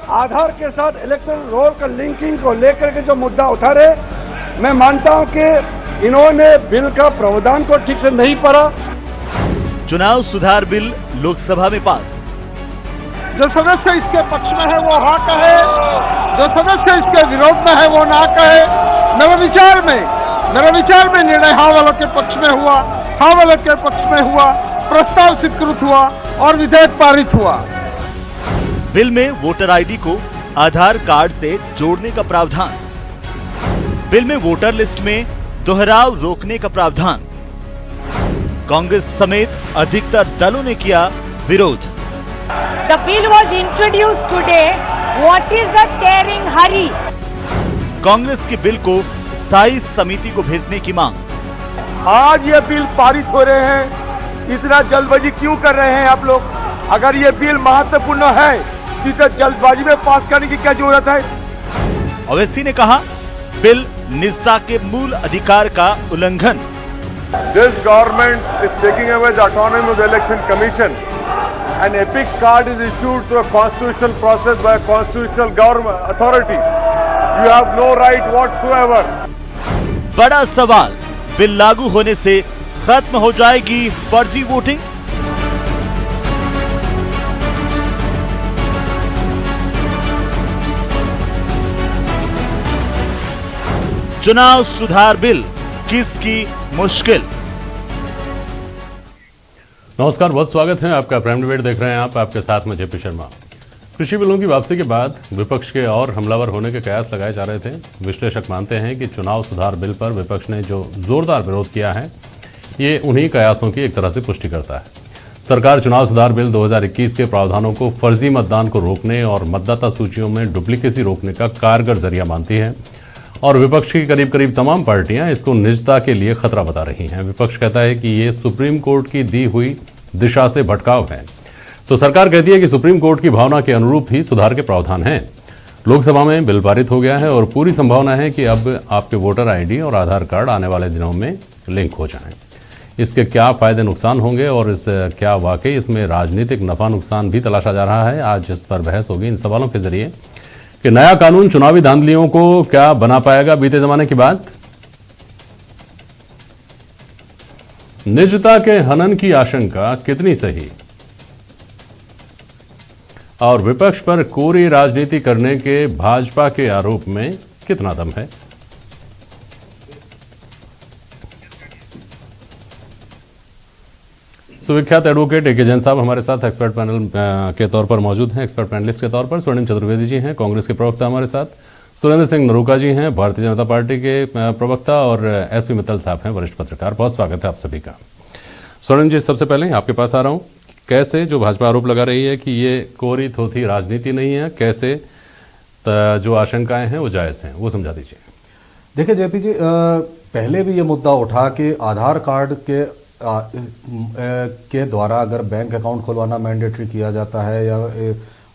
आधार के साथ electoral roll का लिंकिंग को लेकर के जो मुद्दा उठा रहे, मैं मानता हूं कि इन्होंने बिल का प्रावधान को ठीक से नहीं पढ़ा। चुनाव सुधार बिल लोकसभा में पास। जो सदस्य इसके पक्ष में है वो हाँ कहे, जो सदस्य इसके विरोध में है वो ना कहे। मेरे विचार में निर्णय हाँ वालों के पक्ष में हुआ, हाँ वालों के पक्ष में हुआ, प्रस्ताव स्वीकृत हुआ और विधेयक पारित हुआ। बिल में वोटर आईडी को आधार कार्ड से जोड़ने का प्रावधान। बिल में वोटर लिस्ट में दोहराव रोकने का प्रावधान। कांग्रेस समेत अधिकतर दलों ने किया विरोध। The bill was introduced today. What is the tearing hurry? Congress के बिल को स्थायी समिति को भेजने की मांग। आज ये बिल पारित हो रहे हैं, इतना जल्दबाजी क्यों कर रहे हैं आप लोग? अगर ये बिल महत्वपूर्ण है तो इसे जल्दबाजी में पास करने की क्या जरूरत है? ओवैसी ने कहा बिल निजता के मूल अधिकार का उल्लंघन। This government is taking away the autonomy of the election commission. An epic card is issued through a constitutional process by a constitutional government authority. You have no right whatsoever. बड़ा सवाल, bill लागू होने से खत्म हो जाएगी फर्जी voting? चुनाव सुधार बिल किसकी मुश्किल? नमस्कार, बहुत स्वागत है आपका। प्राइम डिबेट देख रहे हैं आप, आपके साथ में जेपी शर्मा। कृषि बिलों की वापसी के बाद विपक्ष के और हमलावर होने के कयास लगाए जा रहे थे। विश्लेषक मानते हैं कि चुनाव सुधार बिल पर विपक्ष ने जो जोरदार विरोध किया है, ये उन्हीं कयासों की एक तरह से पुष्टि करता है। सरकार चुनाव सुधार बिल 2021 के प्रावधानों को फर्जी मतदान को रोकने और मतदाता सूचियों में डुप्लीकेसी रोकने का कारगर जरिया मानती है और विपक्ष की करीब करीब तमाम पार्टियां इसको निजता के लिए खतरा बता रही हैं। विपक्ष कहता है कि ये सुप्रीम कोर्ट की दी हुई दिशा से भटकाव है, तो सरकार कहती है कि सुप्रीम कोर्ट की भावना के अनुरूप ही सुधार के प्रावधान हैं। लोकसभा में बिल पारित हो गया है और पूरी संभावना है कि अब आपके वोटर आईडी और आधार कार्ड आने वाले दिनों में लिंक हो जाएं। इसके क्या फायदे नुकसान होंगे और क्या वाकई इसमें राजनीतिक नफा नुकसान भी तलाशा जा रहा है? आज इस पर बहस होगी इन सवालों के जरिए कि नया कानून चुनावी धांधलियों को क्या बना पाएगा बीते जमाने की बात। निजता के हनन की आशंका कितनी सही और विपक्ष पर कोरी राजनीति करने के भाजपा के आरोप में कितना दम है? सुविख्यात एडवोकेट ए.के. जैन साहब हमारे साथ एक्सपर्ट पैनल के तौर पर मौजूद हैं, एक्सपर्ट पैनलिस्ट के तौर पर। स्वर्णिम चतुर्वेदी जी हैं, कांग्रेस के प्रवक्ता हमारे साथ। सुरेंद्र सिंह नरूका जी हैं, भारतीय जनता पार्टी के प्रवक्ता। और एस.पी. मित्तल साहब हैं, वरिष्ठ पत्रकार। बहुत स्वागत है आप सभी का। स्वर्णिम जी, सबसे पहले आपके पास आ रहा हूँ। कैसे जो भाजपा आरोप लगा रही है कि ये कोरी थोथी राजनीति नहीं है, कैसे जो आशंकाएं हैं वो जायज़ हैं, वो समझा दीजिए। देखिए जेपी जी, पहले भी ये मुद्दा उठा कि आधार कार्ड के द्वारा अगर बैंक अकाउंट खुलवाना मैंडेटरी किया जाता है या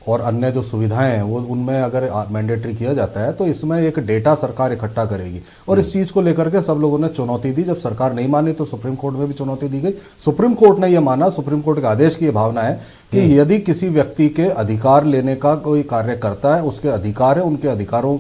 और अन्य जो सुविधाएं हैं वो उनमें अगर मैंडेटरी किया जाता है तो इसमें एक डेटा सरकार इकट्ठा करेगी। और इस चीज़ को लेकर के सब लोगों ने चुनौती दी। जब सरकार नहीं मानी तो सुप्रीम कोर्ट में भी चुनौती दी गई। सुप्रीम कोर्ट ने यह माना, सुप्रीम कोर्ट के आदेश की यह भावना है कि यदि किसी व्यक्ति के अधिकार लेने का कोई कार्य करता है, उसके अधिकार है, उनके अधिकारों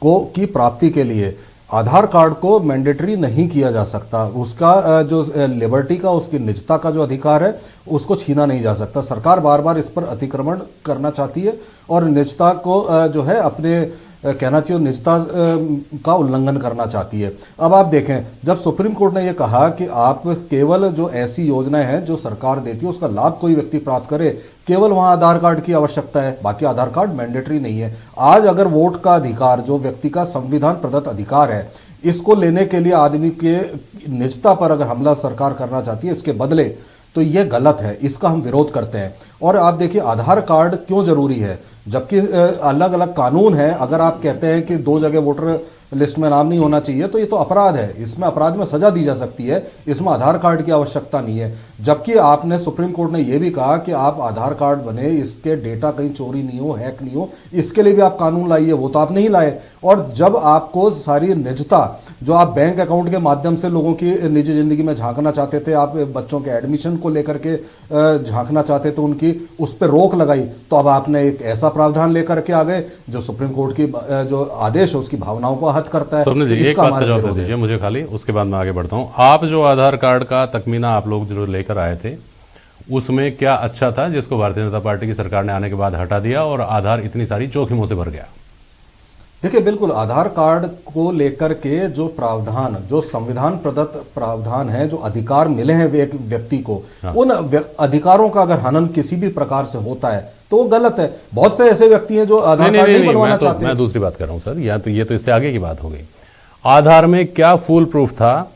को की प्राप्ति के लिए आधार कार्ड को मैंडेटरी नहीं किया जा सकता। उसका जो लिबर्टी का, उसकी निजता का जो अधिकार है उसको छीना नहीं जा सकता। सरकार बार बार इस पर अतिक्रमण करना चाहती है और निजता को जो है अपने कहना चाहिए निजता का उल्लंघन करना चाहती है। अब आप देखें, जब सुप्रीम कोर्ट ने यह कहा कि आप केवल जो ऐसी योजनाएं हैं जो सरकार देती है उसका लाभ कोई व्यक्ति प्राप्त करे, केवल वहां आधार कार्ड की आवश्यकता है, बाकी आधार कार्ड मैंडेटरी नहीं है। आज अगर वोट का अधिकार जो व्यक्ति का संविधान प्रदत्त अधिकार है, इसको लेने के लिए आदमी के निजता पर अगर हमला सरकार करना चाहती है इसके बदले, तो यह गलत है। इसका हम विरोध करते हैं। और आप देखिए आधार कार्ड क्यों जरूरी है, जबकि अलग अलग कानून है। अगर आप कहते हैं कि 2 जगह वोटर लिस्ट में नाम नहीं होना चाहिए तो ये तो अपराध है, इसमें अपराध में सजा दी जा सकती है, इसमें आधार कार्ड की आवश्यकता नहीं है। जबकि आपने सुप्रीम कोर्ट ने यह भी कहा कि आप आधार कार्ड बने, इसके डेटा कहीं चोरी नहीं हो, हैक नहीं हो, इसके लिए भी आप कानून लाइए, वो तो आप नहीं लाए। और जब आपको सारी निजता जो आप बैंक अकाउंट के माध्यम से लोगों की निजी जिंदगी में झांकना चाहते थे, आप बच्चों के एडमिशन को लेकर के झांकना चाहते थे, उनकी उस पर रोक लगाई, तो अब आपने एक ऐसा प्रावधान लेकर के आ गए जो सुप्रीम कोर्ट की जो आदेश है उसकी भावनाओं को आहत करता है। स्वप्निल जी, एक बात का जवाब दे दीजिए मुझे खाली, उसके बाद मैं आगे बढ़ता हूँ। आप जो आधार कार्ड का तकमीना आप लोग जो लेकर आए थे, उसमें क्या अच्छा था जिसको भारतीय जनता पार्टी की सरकार ने आने के बाद हटा दिया और आधार इतनी सारी जोखिमों से भर गया? देखिए, बिल्कुल आधार कार्ड को लेकर के जो प्रावधान, जो संविधान प्रदत्त प्रावधान है, जो अधिकार मिले हैं व्यक्ति को, उन अधिकारों का अगर हनन किसी भी प्रकार से होता है तो वो गलत है। बहुत से ऐसे व्यक्ति हैं जो आधार कार्ड नहीं बनवाना चाहते हैं। मैं दूसरी बात कर रहा हूं सर, या तो ये तो इससे आगे की बात हो गई। आधार में क्या फुल प्रूफ था,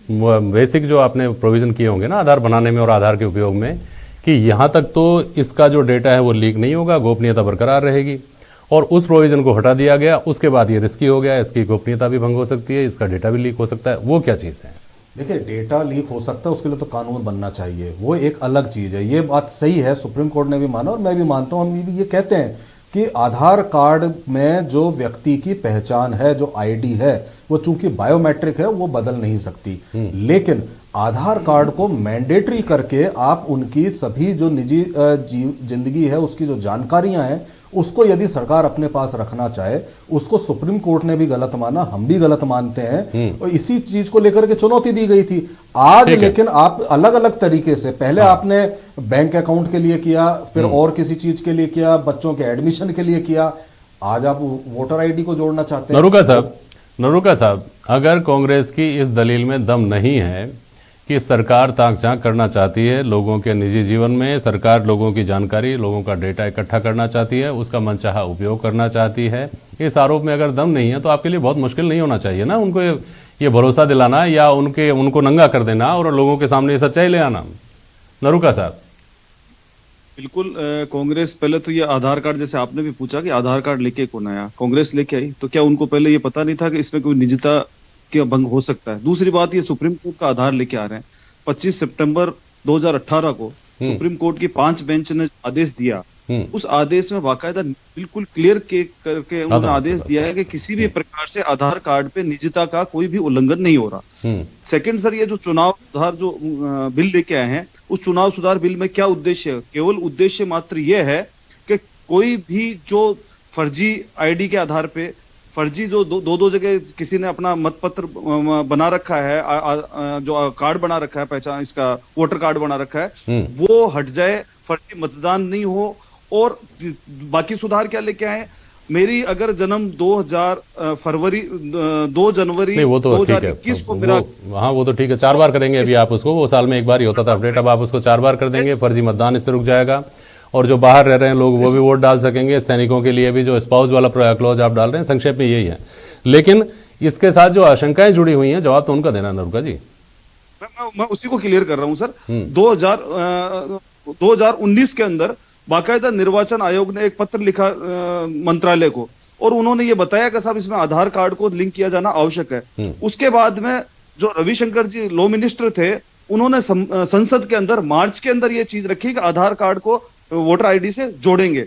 बेसिक जो आपने प्रोविजन किए होंगे ना आधार बनाने में और आधार के उपयोग में, कि यहां तक तो इसका जो डेटा है वो लीक नहीं होगा, गोपनीयता बरकरार रहेगी, और उस प्रोविजन को हटा दिया गया। उसके बाद ये रिस्की हो गया, इसकी गोपनीयता भी भंग हो सकती है, इसका डेटा भी लीक हो सकता है। वो क्या चीज़ है? देखिए, डेटा लीक हो सकता है, उसके लिए तो कानून बनना चाहिए, वो एक अलग चीज़ है। ये बात सही है, सुप्रीम कोर्ट ने भी माना और मैं भी मानता हूँ। हम भी ये कहते हैं कि आधार कार्ड में जो व्यक्ति की पहचान है, जो आईडी है, वो चूंकि बायोमेट्रिक है, वो बदल नहीं सकती। लेकिन आधार कार्ड को मैंडेटरी करके आप उनकी सभी जो निजी जिंदगी है, उसकी जो जानकारियां हैं, उसको यदि सरकार अपने पास रखना चाहे, उसको सुप्रीम कोर्ट ने भी गलत माना, हम भी गलत मानते हैं, और इसी चीज को लेकर के चुनौती दी गई थी। आज लेकिन आप अलग अलग तरीके से, पहले आपने बैंक अकाउंट के लिए किया, फिर और किसी चीज के लिए किया, बच्चों के एडमिशन के लिए किया, आज आप वोटर आईडी को जोड़ना चाहते हैं। नरूका साहब, अगर कांग्रेस की इस दलील में दम नहीं है कि सरकार ताक झांक करना चाहती है लोगों के निजी जीवन में, सरकार लोगों की जानकारी, लोगों का डेटा इकट्ठा करना चाहती है, उसका मनचाहा उपयोग करना चाहती है, इस आरोप में अगर दम नहीं है तो आपके लिए बहुत मुश्किल नहीं होना चाहिए ना उनको ये भरोसा दिलाना या उनको नंगा कर देना और लोगों के सामने ये सच्चाई ले आना। नरूका साहब, बिल्कुल कांग्रेस पहले तो ये आधार कार्ड, जैसे आपने भी पूछा कि आधार कार्ड लेके कौन आया, कांग्रेस लेके आई, तो क्या उनको पहले ये पता नहीं था कि इसमें कोई निजता के भंग हो सकता है? दूसरी बात, ये सुप्रीम कोर्ट का आधार लेके आ रहे हैं। 25 सितंबर 2018 को सुप्रीम कोर्ट की 5 बेंच ने आदेश दिया, उस आदेश में बाकायदा बिल्कुल क्लियर करके उन्होंने आदेश दिया है कि किसी भी प्रकार से आधार कार्ड पे निजता का कोई भी उल्लंघन नहीं हो रहा। सेकंड सर, ये जो चुनाव सुधार जो बिल लेके आए हैं, उस चुनाव सुधार बिल में क्या उद्देश्य है? केवल उद्देश्य मात्र ये है कि कोई भी जो फर्जी आईडी के आधार पे, फर्जी जो दो जगह किसी ने अपना मतपत्र बना रखा है, जो कार्ड बना रखा है, पहचान इसका वोटर कार्ड बना रखा है, वो हट जाए, फर्जी मतदान नहीं हो। और बाकी सुधार क्या लेके आए? मेरी अगर जन्म 2 जनवरी 2021 को मेरा, हाँ वो तो ठीक है, 4 बार करेंगे अभी आप उसको, वो साल में एक बार ही होता था अपडेट, अब आप उसको 4 बार कर देंगे, फर्जी मतदान इससे रुक जाएगा, और जो बाहर रह रहे हैं लोग वो भी वोट डाल सकेंगे। सैनिकों के लिए भी जो स्पाउस वाला क्लॉज आप डाल रहे हैं, संक्षेप में यही है। लेकिन इसके साथ जो आशंकाएं जुड़ी हुई हैं, जवाब तो उनका देना नरूका जी। मैं उसी को क्लियर कर रहा हूं सर। 2019 के अंदर बाकायदा निर्वाचन आयोग ने एक पत्र लिखा मंत्रालय को, और उन्होंने ये बताया कि साहब इसमें आधार कार्ड को लिंक किया जाना आवश्यक है। उसके बाद में जो रविशंकर जी लॉ मिनिस्टर थे, उन्होंने संसद के अंदर मार्च के अंदर ये चीज रखी कि आधार कार्ड को वोटर आईडी से जोड़ेंगे।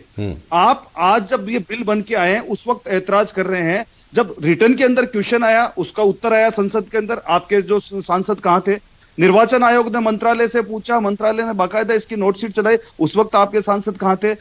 आप आज जब ये बिल बन के आए हैं, उस वक्त ऐतराज कर रहे हैं, जब रिटर्न के अंदर क्वेश्चन आया, उसका उत्तर आया संसद के अंदर, आपके जो सांसद कहां थे? निर्वाचन आयोग ने मंत्रालय से पूछा, मंत्रालय ने बाकायदा इसकी नोटशीट चलाई, उस वक्त आपके सांसद कहां थे?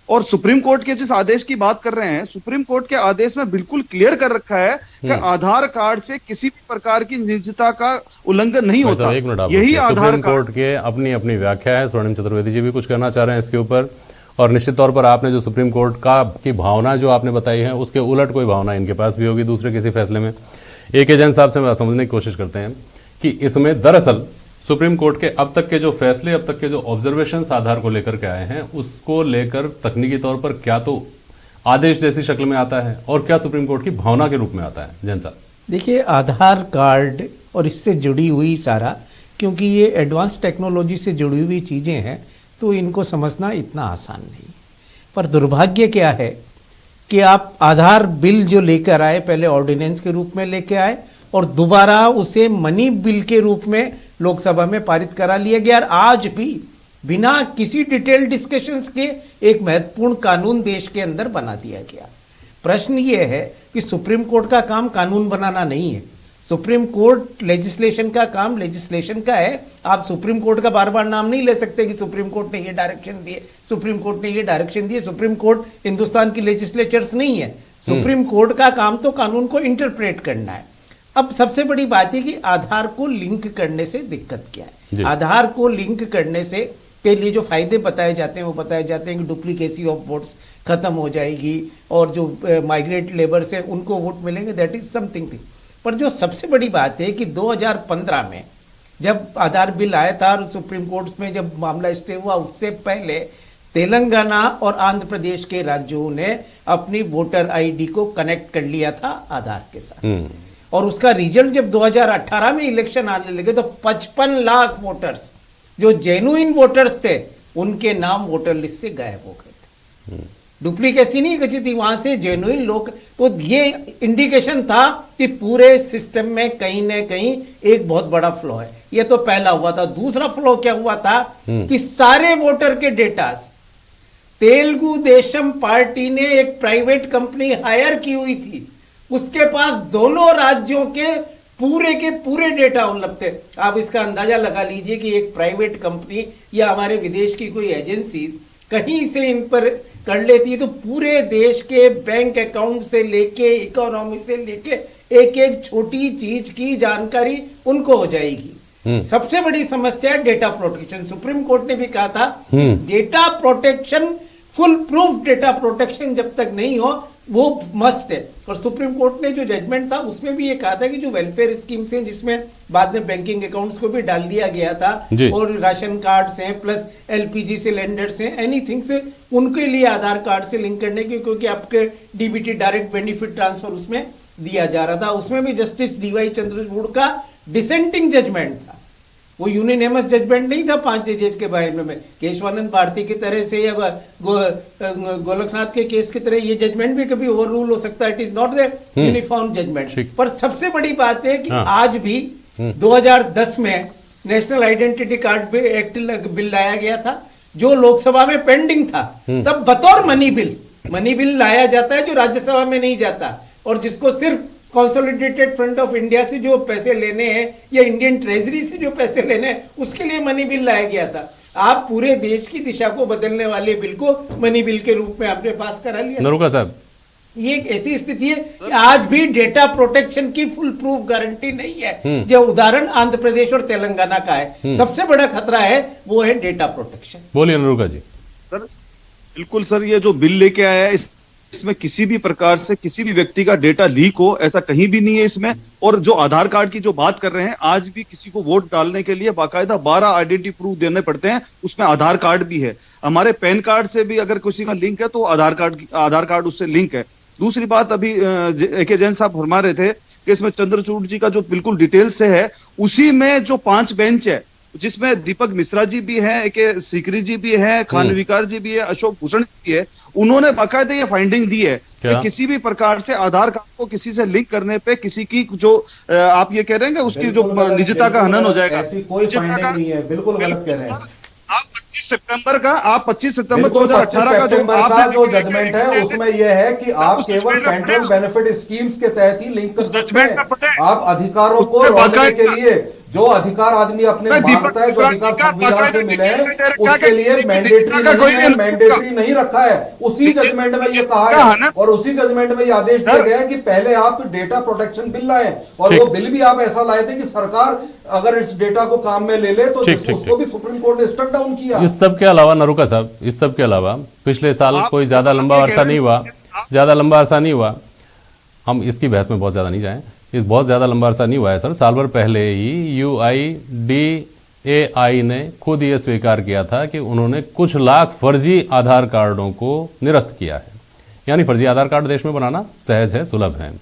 और सुप्रीम कोर्ट के जिस आदेश की बात कर रहे हैं, सुप्रीम कोर्ट के आदेश में बिल्कुल क्लियर कर रखा है कि आधार कार्ड से किसी भी प्रकार की निजता का उल्लंघन नहीं होता। यही आधार कोर्ट के अपनी अपनी व्याख्या है। स्वर्णिम चतुर्वेदी जी भी कुछ कहना चाह रहे हैं इसके ऊपर, और निश्चित तौर पर आपने जो सुप्रीम कोर्ट की भावना जो आपने बताई है, उसके उलट कोई भावना इनके पास भी होगी दूसरे किसी फैसले में। एक एजेंट साहब से समझने की कोशिश करते हैं कि इसमें दरअसल सुप्रीम कोर्ट के अब तक के जो फैसले, अब तक के जो ऑब्जर्वेशंस आधार को लेकर के आए हैं, उसको लेकर तकनीकी तौर पर क्या तो आदेश जैसी शक्ल में आता है और क्या सुप्रीम कोर्ट की भावना के रूप में आता है? जैन साहब, देखिए, आधार कार्ड और इससे जुड़ी हुई सारा, क्योंकि ये एडवांस टेक्नोलॉजी से जुड़ी हुई चीज़ें हैं, तो इनको समझना इतना आसान नहीं। पर दुर्भाग्य क्या है कि आप आधार बिल जो लेकर आए, पहले ऑर्डिनेंस के रूप में लेके आए और दोबारा उसे मनी बिल के रूप में लोकसभा में पारित करा लिया गया, और आज भी बिना किसी डिटेल डिस्कशंस के एक महत्वपूर्ण कानून देश के अंदर बना दिया गया। प्रश्न ये है कि सुप्रीम कोर्ट का काम कानून बनाना नहीं है, सुप्रीम कोर्ट लेजिस्लेशन का काम लेजिस्लेशन का है। आप सुप्रीम कोर्ट का बार बार नाम नहीं ले सकते कि सुप्रीम कोर्ट ने ये डायरेक्शन दिए, सुप्रीम कोर्ट ने ये डायरेक्शन दिए। सुप्रीम कोर्ट हिंदुस्तान की लेजिस्लेचर्स नहीं है। सुप्रीम कोर्ट का काम तो कानून को इंटरप्रेट करना है। अब सबसे बड़ी बात है कि आधार को लिंक करने से दिक्कत क्या है। आधार को लिंक करने से के लिए जो फायदे बताए जाते हैं वो बताए जाते हैं कि डुप्लीकेसी ऑफ वोट्स खत्म हो जाएगी और जो माइग्रेट लेबर्स हैं उनको वोट मिलेंगे, दैट इज समथिंग थिंग। पर जो सबसे बड़ी बात है कि 2015 में जब आधार बिल आया था और सुप्रीम कोर्ट में जब मामला स्टे हुआ, उससे पहले तेलंगाना और आंध्र प्रदेश के राज्यों ने अपनी वोटर आईडी को कनेक्ट कर लिया था आधार के साथ। और उसका रिजल्ट जब 2018 में इलेक्शन आने लगे तो 55 लाख वोटर्स जो जेन्युइन वोटर्स थे उनके नाम वोटर लिस्ट से गायब हो गए थे। डुप्लीकेसी नहीं कची थी, वहां से जेन्युइन लोग। तो ये इंडिकेशन था कि पूरे सिस्टम में कहीं ना कहीं एक बहुत बड़ा फ्लॉ है। ये तो पहला हुआ था। दूसरा फ्लॉ क्या हुआ था कि सारे वोटर के डेटास तेलुगु देशम पार्टी ने एक प्राइवेट कंपनी हायर की हुई थी, उसके पास दोनों राज्यों के पूरे डेटा उपलब्ध थे। आप इसका अंदाजा लगा लीजिए कि एक प्राइवेट कंपनी या हमारे विदेश की कोई एजेंसी कहीं से इन पर कर लेती है तो पूरे देश के बैंक अकाउंट से लेके इकोनॉमी से लेके एक एक छोटी चीज की जानकारी उनको हो जाएगी। सबसे बड़ी समस्या है डेटा प्रोटेक्शन। सुप्रीम कोर्ट ने भी कहा था data protection, full proof data protection जब तक नहीं हो वो मस्ट है। और सुप्रीम कोर्ट ने जो जजमेंट था उसमें भी ये कहा था कि जो वेलफेयर स्कीम्स हैं जिसमें बाद में बैंकिंग अकाउंट्स को भी डाल दिया गया था और राशन कार्ड्स हैं प्लस एलपीजी सिलेंडर्स हैं, एनीथिंग से उनके लिए आधार कार्ड से लिंक करने की, क्योंकि आपके डीबीटी डायरेक्ट बेनिफिट ट्रांसफर उसमें दिया जा रहा था। उसमें भी जस्टिस डीवाई चंद्रचूड़ का डिसेंटिंग जजमेंट था, वो यूनिनेमस जजमेंट नहीं था 5 जजेज के बारे में। केशवानंद भारती की तरह से या गोलखनाथ के केस की तरह ये जजमेंट भी कभी ओवर रूल हो सकता है। It is not the uniform judgement. पर सबसे बड़ी बात है कि आज भी 2010 में national identity card act bill लाया गया था जो लोकसभा में पेंडिंग था। तब बतौर मनी बिल लाया जाता है जो राज्यसभा में नहीं जाता और जिसको सिर्फ कंसोलिडेटेड फ्रंट ऑफ इंडिया से जो पैसे लेने हैं या इंडियन ट्रेजरी से जो पैसे लेने हैं उसके लिए मनी बिल लाया गया था। आप पूरे देश की दिशा को बदलने वाले बिल को मनी बिल के रूप में आपने पास करा लिया। नरूका साहब, ये एक ऐसी स्थिति है कि आज भी डेटा प्रोटेक्शन की फुल प्रूफ गारंटी नहीं है। जो उदाहरण आंध्र प्रदेश और तेलंगाना का है, सबसे बड़ा खतरा है वो है डेटा प्रोटेक्शन। बोलिए नरूका जी। सर बिल्कुल सर, ये जो बिल लेके आया है इसमें किसी भी प्रकार से किसी भी व्यक्ति का डेटा लीक हो ऐसा कहीं भी नहीं है इसमें। और जो आधार कार्ड की जो बात कर रहे हैं, आज भी किसी को वोट डालने के लिए बाकायदा 12 आइडेंटिटी प्रूफ देने पड़ते हैं, उसमें आधार कार्ड भी है। हमारे पैन कार्ड से भी अगर किसी का लिंक है तो आधार कार्ड उससे लिंक है। दूसरी बात, अभी ए.के. जैन साहब फरमा रहे थे कि इसमें चंद्रचूड़ जी का जो बिल्कुल डिटेल से है, उसी में जो 5 बेंच है जिसमें दीपक मिश्रा जी भी हैं, के सीकरी जी भी हैं, खानविकार जी भी है, अशोक भूषण जी भी है, उन्होंने बाकायदा ये फाइंडिंग दी है कि किसी भी प्रकार से आधार कार्ड को किसी से लिंक करने पे किसी की जो आप ये कह रहे हैं उसकी जो निजता का हनन हो जाएगा। ऐसी कोई फाइंडिंग नहीं है, बिल्कुल गलत कह रहे हैं आप। 25 सितंबर 2018 का जो जजमेंट है उसमें यह है कि आप केवल सेंट्रल बेनिफिट स्कीम्स के तहत ही लिंक कर सकते हैं। आप अधिकारों को रोकने के लिए जो अधिकार आदमी अपने मांगता है, जो अधिकार संविधान से मिले हैं, उसके लिए मैंडेटरी नहीं रखा है। उसी जजमेंट में ये कहा है और उसी जजमेंट में ये आदेश दिया गया है कि पहले आप डेटा प्रोटेक्शन बिल लाएं और वो बिल भी आप ऐसा लाए थे कि सरकार अगर इस डेटा को काम में ले ले तो उसको भी सुप्रीम कोर्ट ने स्टक डाउन किया। इस सब के अलावा नरूका साहब, इस सब के अलावा पिछले साल कोई ज्यादा लंबा अरसा नहीं हुआ, हम इसकी बहस में बहुत ज्यादा नहीं जाएं, इस बहुत ज़्यादा लंबा अरसा नहीं हुआ है सर। साल भर पहले ही UIDAI ने खुद ये स्वीकार किया था कि उन्होंने कुछ लाख फर्जी आधार कार्डों को निरस्त किया है। यानी फर्जी आधार कार्ड देश में बनाना सहज है, सुलभ है।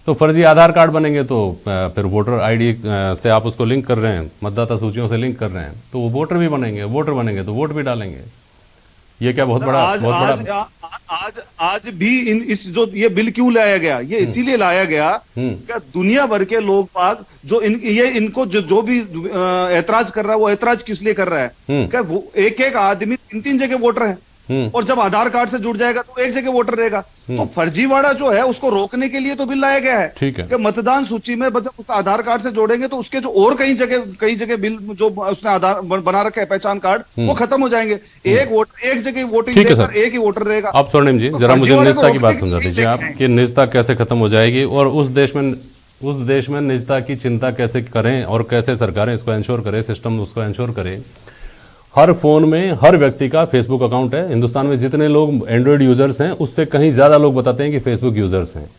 तो फर्जी आधार कार्ड बनेंगे तो फिर वोटर आईडी से आप उसको लिंक कर रहे हैं, मतदाता सूचियों से लिंक कर रहे हैं, तो वो वोटर भी बनेंगे, वोटर बनेंगे तो वोट भी डालेंगे। ये क्या बहुत बड़ा आज भी इस जो ये बिल क्यों लाया गया, ये इसीलिए लाया गया कि दुनिया भर के लोग बाग जो इनको जो भी ऐतराज कर रहा है वो ऐतराज किस लिए कर रहा है कि वो एक आदमी 3 जगह वोटर है। और जब आधार कार्ड से जुड़ जाएगा तो एक जगह वोटर रहेगा। तो फर्जीवाड़ा जो है उसको रोकने के लिए तो बिल लाया गया है। ठीक है कि मतदान सूची में जब उस आधार कार्ड से जोड़ेंगे तो उसके जो और कई जगह बिल जो उसने आधार बना रखा है पहचान कार्ड, वो खत्म हो जाएंगे। एक जगह वोटिंग देकर एक ही वोटर रहेगा। आप स्वर्णिम जी जरा मुझे निजता की बात समझा दीजिए आप, कि निजता कैसे खत्म हो जाएगी और उस देश में निजता की चिंता कैसे करें और कैसे सरकारें इसको इंश्योर करें, सिस्टम उसको इंश्योर करे। हर फोन में हर व्यक्ति का फेसबुक अकाउंट है। हिंदुस्तान में जितने लोग एंड्रॉयड यूजर्स हैं उससे कहीं ज़्यादा लोग बताते हैं कि फेसबुक यूजर्स हैं।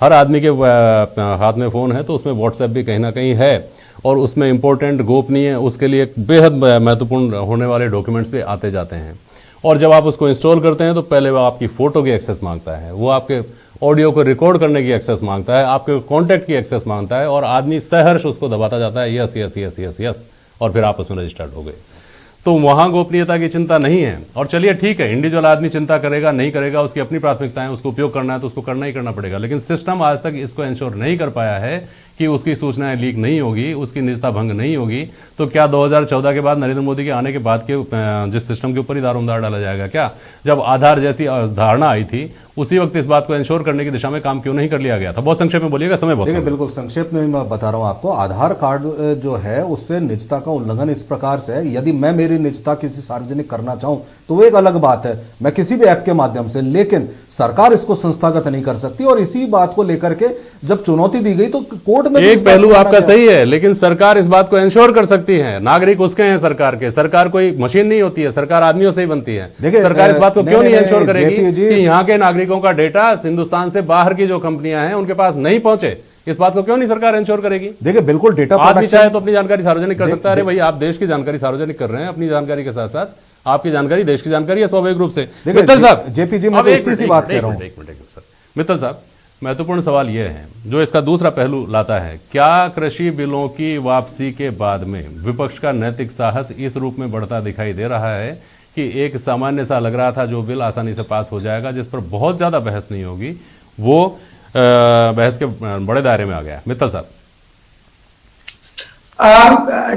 हर आदमी के हाथ में फ़ोन है तो उसमें व्हाट्सएप भी कहीं ना कहीं है और उसमें इंपॉर्टेंट गोपनीय उसके लिए बेहद महत्वपूर्ण होने वाले डॉक्यूमेंट्स भी आते जाते हैं। और जब आप उसको इंस्टॉल करते हैं तो पहले वो आपकी फ़ोटो की एक्सेस मांगता है, वो आपके ऑडियो को रिकॉर्ड करने की एक्सेस मांगता है, आपके कॉन्टैक्ट की एक्सेस मांगता है और आदमी सहर्ष उसको दबाता जाता है yes yes yes yes yes और फिर आप उसमें रजिस्टर्ड हो गए। तो वहाँ गोपनीयता की चिंता नहीं है। और चलिए ठीक है, इंडिविजुअल आदमी चिंता करेगा नहीं करेगा, उसकी अपनी प्राथमिकताएं, उसको उपयोग करना है तो उसको करना ही करना पड़ेगा। लेकिन सिस्टम आज तक इसको इंश्योर नहीं कर पाया है कि उसकी सूचनाएं लीक नहीं होगी, उसकी निजता भंग नहीं होगी। तो क्या 2014 के बाद नरेंद्र मोदी के आने के बाद के जिस सिस्टम के ऊपर ही दारोमदार डाला जाएगा क्या? जब आधार जैसी धारणा आई थी उसी वक्त इस बात को इंश्योर करने की दिशा में काम क्यों नहीं कर लिया गया था? बहुत संक्षेप में बोलिएगा, समय बहुत। देखिए बिल्कुल संक्षेप में मैं बता रहा हूं आपको। आधार कार्ड जो है उससे निजता का उल्लंघन इस प्रकार से है, यदि मैं मेरी निजता किसी सार्वजनिक करना चाहूं तो वो एक अलग बात है, मैं किसी भी ऐप के माध्यम से, लेकिन सरकार इसको संस्थागत नहीं कर सकती। और इसी बात को लेकर के जब चुनौती दी गई तो कोर्ट में एक पहलू आपका सही है, लेकिन सरकार इस बात को इंश्योर कर सकती है। नागरिक उसके हैं सरकार के, सरकार कोई मशीन नहीं होती है, सरकार आदमियों से ही बनती है। सरकार इस बात को क्यों नहीं इंश्योर करेगी कि यहाँ के नागरिकों का डेटा हिंदुस्तान से बाहर की जो कंपनियां हैं उनके पास नहीं पहुंचे? इस बात को क्यों नहीं सरकार इंश्योर करेगी? देखिए बिल्कुल डेटा आदमी चाहे तो अपनी जानकारी सार्वजनिक कर सकता है। अरे भाई आप देश की जानकारी सार्वजनिक कर रहे हैं, अपनी जानकारी के साथ साथ आपकी जानकारी देश की जानकारी है स्वाभाविक रूप से। मित्तल साहब, जेपी जी मैं एक सी बात कह रहा हूं। एक मिनट सर, मित्तल साहब महत्वपूर्ण सवाल यह है जो इसका दूसरा पहलू लाता है, क्या कृषि बिलों की वापसी के बाद में विपक्ष का नैतिक साहस इस रूप में बढ़ता दिखाई दे रहा है कि एक सामान्य सा लग रहा था जो बिल आसानी से पास हो जाएगा, जिस पर बहुत ज्यादा बहस नहीं होगी, वो बहस के बड़े दायरे में आ गया? मित्तल साहब।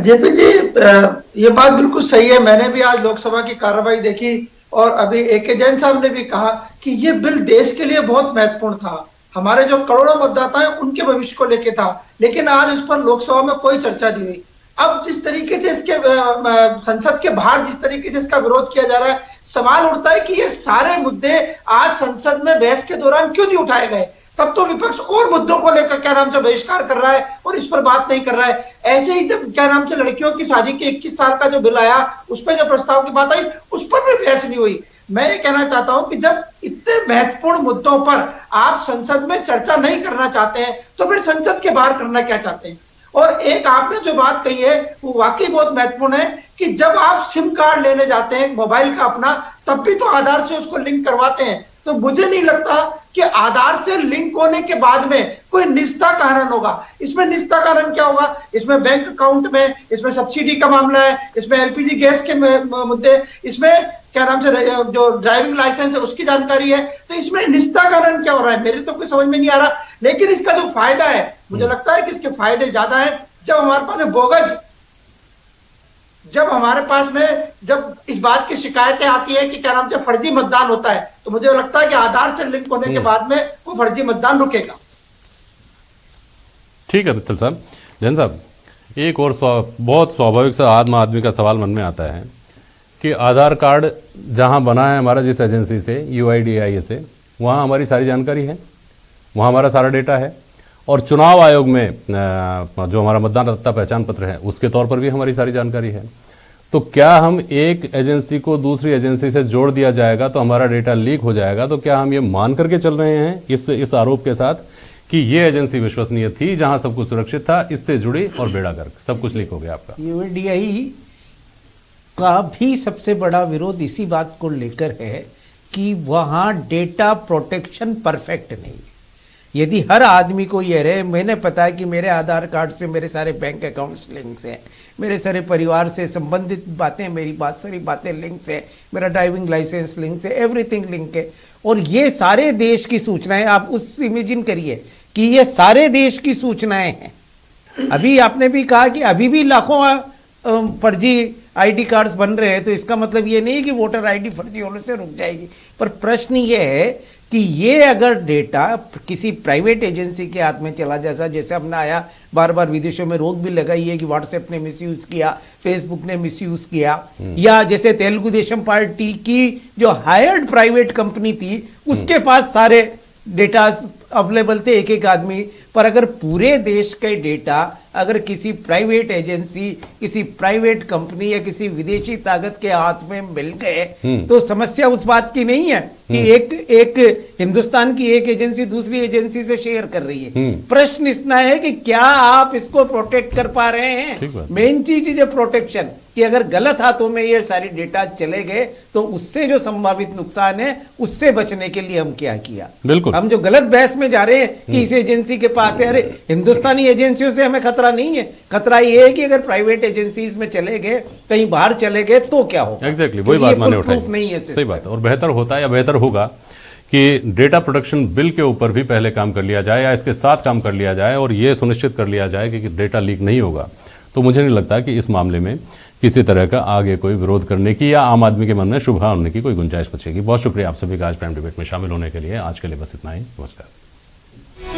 जेपी जी ये बात बिल्कुल सही है। मैंने भी आज लोकसभा की कार्रवाई देखी और अभी AK जैन साहब ने भी कहा कि ये बिल देश के लिए बहुत महत्वपूर्ण था, हमारे जो करोड़ों मतदाता हैं उनके भविष्य को लेके था, लेकिन आज उस पर लोकसभा में कोई चर्चा नहीं हुई। अब जिस तरीके से इसके संसद के बाहर जिस तरीके से इसका विरोध किया जा रहा है, सवाल उठता है कि ये सारे मुद्दे आज संसद में बहस के दौरान क्यों नहीं उठाए गए? तब तो विपक्ष और मुद्दों को लेकर क्या नाम से बहिष्कार कर रहा है और इस पर बात नहीं कर रहा है। ऐसे ही जब क्या नाम से लड़कियों की शादी के 21 साल का जो बिल आया उस पर जो प्रस्ताव की बात आई उस पर भी बहस नहीं हुई। मैं ये कहना चाहता हूं कि जब इतने महत्वपूर्ण मुद्दों पर आप संसद में चर्चा नहीं करना चाहते हैं तो फिर संसद के बाहर करना क्या चाहते हैं? और एक आपने जो बात कही है वो वाकई बहुत महत्वपूर्ण है कि जब आप सिम कार्ड लेने जाते हैं मोबाइल का अपना, तब भी तो आधार से उसको लिंक करवाते हैं। तो मुझे नहीं लगता कि आधार से लिंक होने के बाद में कोई निजता का हनन होगा। इसमें निजता का हनन क्या होगा? इसमें बैंक अकाउंट में, इसमें सब्सिडी का मामला है, इसमें LPG गैस के मुद्दे, इसमें क्या नाम से जो ड्राइविंग लाइसेंस है उसकी जानकारी है। तो इसमें निजता का हनन क्या हो रहा है? मेरे तो कोई समझ में नहीं आ रहा। लेकिन इसका जो फायदा है, मुझे लगता है कि इसके फायदे ज्यादा है। जब हमारे पास बोगस, जब हमारे पास में जब इस बात की शिकायतें आती है कि क्या नाम से फर्जी मतदान होता है, तो मुझे लगता है कि आधार से लिंक होने के बाद में वो फर्जी मतदान रुकेगा। ठीक है मित्तल साहब। जैन साहब, एक और बहुत स्वाभाविक सा आम आदमी का सवाल मन में आता है कि आधार कार्ड जहां बना है हमारा जिस एजेंसी से, UIDAI से, वहां हमारी सारी जानकारी है, वहां हमारा सारा डेटा है, और चुनाव आयोग में जो हमारा मतदाता पहचान पत्र है उसके तौर पर भी हमारी सारी जानकारी है। तो क्या हम एक एजेंसी को दूसरी एजेंसी से जोड़ दिया जाएगा तो हमारा डेटा लीक हो जाएगा? तो क्या हम ये मान करके चल रहे हैं इस आरोप के साथ कि ये एजेंसी विश्वसनीय थी, जहां सब कुछ सुरक्षित था, इससे जुड़ी और बेड़ा गर्क सब कुछ लीक हो गया आपका? UIDAI का भी सबसे बड़ा विरोध इसी बात को लेकर है कि वहाँ डेटा प्रोटेक्शन परफेक्ट नहीं। यदि हर आदमी को ये रहे, मैंने पता है कि मेरे आधार कार्ड से मेरे सारे बैंक अकाउंट्स लिंक्स हैं, मेरे सारे परिवार से संबंधित बातें, मेरी बात सारी बातें लिंक्स है, मेरा ड्राइविंग लाइसेंस लिंक्स है, एवरीथिंग लिंक है, और ये सारे देश की सूचनाएं, आप उस इमेजिन करिए कि ये सारे देश की सूचनाएं हैं। अभी आपने भी कहा कि अभी भी लाखों फर्जी आईडी कार्ड्स बन रहे हैं, तो इसका मतलब ये नहीं कि वोटर आईडी फर्जी होने से रुक जाएगी। पर प्रश्न ये है कि ये अगर डेटा किसी प्राइवेट एजेंसी के हाथ में चला, जैसे हमने आया बार बार विदेशों में रोक भी लगाई है कि व्हाट्सएप ने मिसयूज किया, फेसबुक ने मिसयूज किया, या जैसे तेलुगु देशम पार्टी की जो हायर्ड प्राइवेट कंपनी थी उसके पास सारे डेटा अवेलेबल थे, एक एक आदमी पर। अगर पूरे देश के डेटा अगर किसी प्राइवेट एजेंसी, किसी प्राइवेट कंपनी या किसी विदेशी ताकत के हाथ में मिल गए तो समस्या उस बात की नहीं है कि एक हिंदुस्तान की एक एजेंसी दूसरी एजेंसी से शेयर कर रही है। प्रश्न इतना है कि क्या आप इसको प्रोटेक्ट कर पा रहे हैं। मेन चीज है प्रोटेक्शन, कि अगर गलत हाथों में ये सारी डेटा चले गए तो उससे जो संभावित नुकसान है उससे बचने के लिए हम क्या किया। बिल्कुल, हम जो गलत बहस में जा रहे हैं कि इस एजेंसी के पास है, अरे हिंदुस्तानी एजेंसियों से हमें खतरा नहीं है, खतरा ये है कि अगर प्राइवेट एजेंसीज में चले गए, कहीं बाहर चले गए तो क्या होगा। एग्जैक्टली वही बात मैंने उठाई, नहीं है, सही बात है। और बेहतर होता है या बेहतर होगा कि डेटा प्रोटेक्शन बिल के ऊपर भी पहले काम कर लिया जाए या इसके साथ काम कर लिया जाए और ये सुनिश्चित कर लिया जाए कि डेटा लीक नहीं होगा। तो मुझे नहीं लगता कि इस मामले में किसी तरह का आगे कोई विरोध करने की या आम आदमी के मन में शुभा होने की कोई गुंजाइश बचेगी। बहुत शुक्रिया आप सभी का आज प्राइम डिबेट में शामिल होने के लिए। आज के लिए बस इतना ही, नमस्कार।